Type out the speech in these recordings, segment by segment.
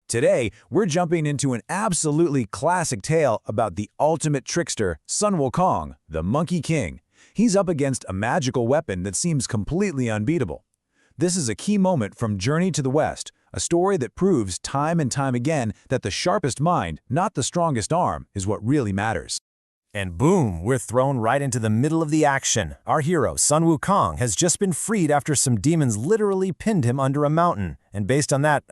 Today, we're jumping into an absolutely classic tale about the ultimate trickster, Sun Wukong, the Monkey King. He's up against a magical weapon that seems completely unbeatable. This is a key moment from Journey to the West, a story that proves time and time again that the sharpest mind, not the strongest arm, is what really matters. And boom, we're thrown right into the middle of the action. Our hero, Sun Wukong, has just been freed after some demons literally pinned him under a mountain. And based on that,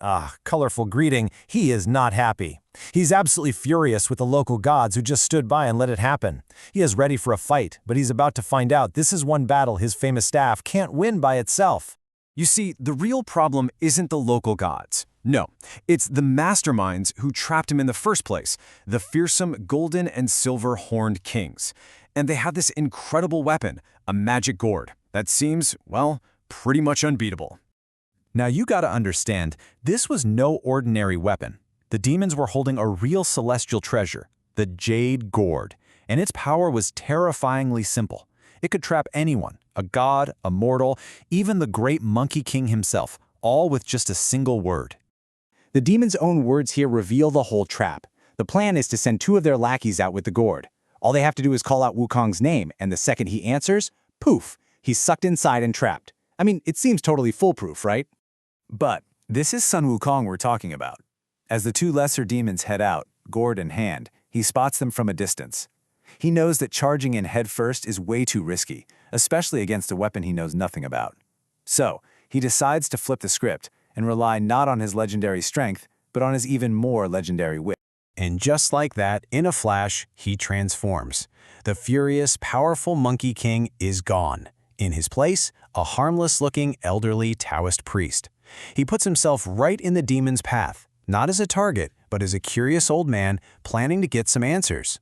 colorful greeting, he is not happy. He's absolutely furious with the local gods who just stood by and let it happen. He is ready for a fight, but he's about to find out this is one battle his famous staff can't win by itself. You see, the real problem isn't the local gods. No, it's the masterminds who trapped him in the first place, the fearsome golden and silver horned kings. And they have this incredible weapon, a magic gourd, that seems, well, pretty much unbeatable. Now you gotta understand, this was no ordinary weapon. The demons were holding a real celestial treasure, the Jade Gourd, and its power was terrifyingly simple. It could trap anyone, a god, a mortal, even the great Monkey King himself, all with just a single word. The demon's own words here reveal the whole trap. The plan is to send 2 of their lackeys out with the gourd. All they have to do is call out Wukong's name, and the second he answers, poof, he's sucked inside and trapped. I mean, it seems totally foolproof, right? But this is Sun Wukong we're talking about. As the 2 lesser demons head out, gourd in hand, he spots them from a distance. He knows that charging in head first is way too risky, especially against a weapon he knows nothing about. So, he decides to flip the script and rely not on his legendary strength, but on his even more legendary wit. And just like that, in a flash, he transforms. The furious, powerful Monkey King is gone. In his place, a harmless-looking, elderly Taoist priest. He puts himself right in the demon's path, not as a target, but as a curious old man planning to get some answers.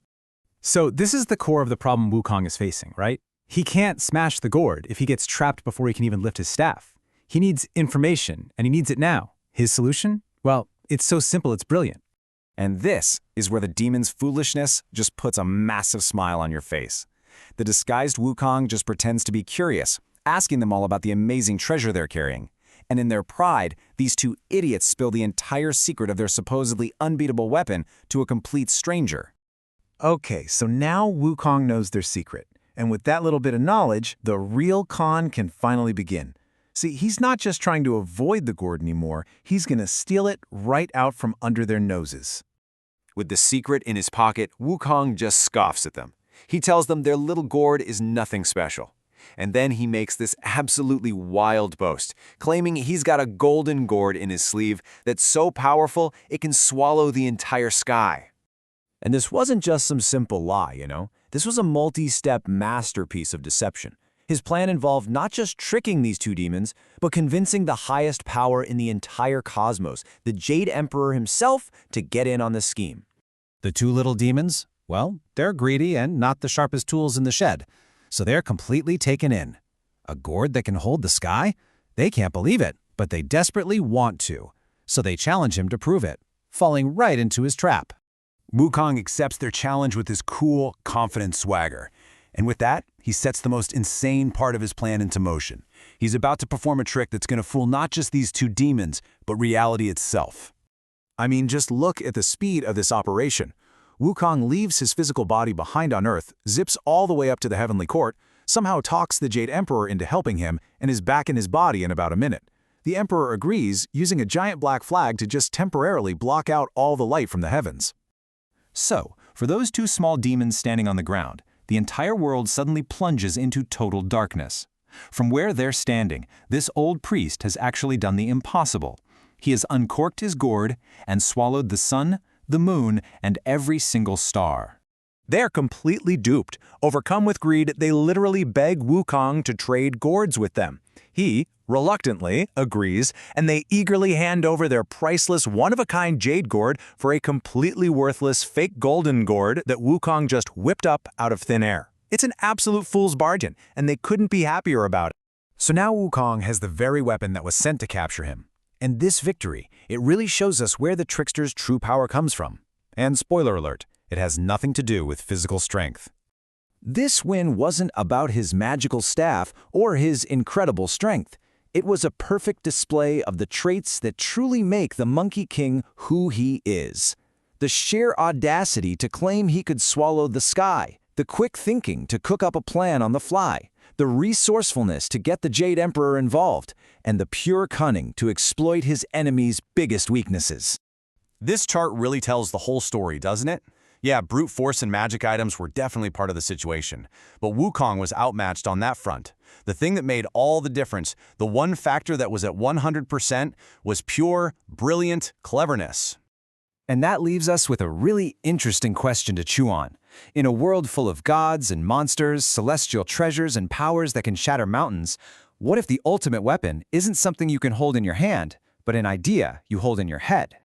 So this is the core of the problem Wukong is facing, right? He can't smash the gourd if he gets trapped before he can even lift his staff. He needs information, and he needs it now. His solution? Well, it's so simple it's brilliant. And this is where the demon's foolishness just puts a massive smile on your face. The disguised Wukong just pretends to be curious, asking them all about the amazing treasure they're carrying. And in their pride, these 2 idiots spill the entire secret of their supposedly unbeatable weapon to a complete stranger. Okay, so now Wukong knows their secret. And with that little bit of knowledge, the real con can finally begin. See, he's not just trying to avoid the gourd anymore, he's gonna steal it right out from under their noses. With the secret in his pocket, Wukong just scoffs at them. He tells them their little gourd is nothing special. And then he makes this absolutely wild boast, claiming he's got a golden gourd in his sleeve that's so powerful it can swallow the entire sky. And this wasn't just some simple lie, you know? This was a multi-step masterpiece of deception. His plan involved not just tricking these 2 demons, but convincing the highest power in the entire cosmos, the Jade Emperor himself, to get in on the scheme. The 2 little demons? Well, they're greedy and not the sharpest tools in the shed. So they're completely taken in. A gourd that can hold the sky? They can't believe it, but they desperately want to. So they challenge him to prove it, falling right into his trap. Wukong accepts their challenge with his cool, confident swagger. And with that, he sets the most insane part of his plan into motion. He's about to perform a trick that's going to fool not just these 2 demons, but reality itself. I mean, just look at the speed of this operation. Wukong leaves his physical body behind on Earth, zips all the way up to the heavenly court, somehow talks the Jade Emperor into helping him, and is back in his body in about a minute. The Emperor agrees, using a giant black flag to just temporarily block out all the light from the heavens. So, for those 2 small demons standing on the ground, the entire world suddenly plunges into total darkness. From where they're standing, this old priest has actually done the impossible. He has uncorked his gourd and swallowed the sun, the moon, and every single star. They're completely duped. Overcome with greed, they literally beg Wukong to trade gourds with them. He, reluctantly, agrees, and they eagerly hand over their priceless, one-of-a-kind jade gourd for a completely worthless fake golden gourd that Wukong just whipped up out of thin air. It's an absolute fool's bargain, and they couldn't be happier about it. So now Wukong has the very weapon that was sent to capture him. And this victory, it really shows us where the trickster's true power comes from. And spoiler alert, it has nothing to do with physical strength. This win wasn't about his magical staff or his incredible strength. It was a perfect display of the traits that truly make the Monkey King who he is. The sheer audacity to claim he could swallow the sky, the quick thinking to cook up a plan on the fly, the resourcefulness to get the Jade Emperor involved, and the pure cunning to exploit his enemy's biggest weaknesses. This chart really tells the whole story, doesn't it? Yeah, brute force and magic items were definitely part of the situation, but Wukong was outmatched on that front. The thing that made all the difference, the one factor that was at 100%, was pure, brilliant cleverness. And that leaves us with a really interesting question to chew on. In a world full of gods and monsters, celestial treasures, and powers that can shatter mountains, what if the ultimate weapon isn't something you can hold in your hand, but an idea you hold in your head?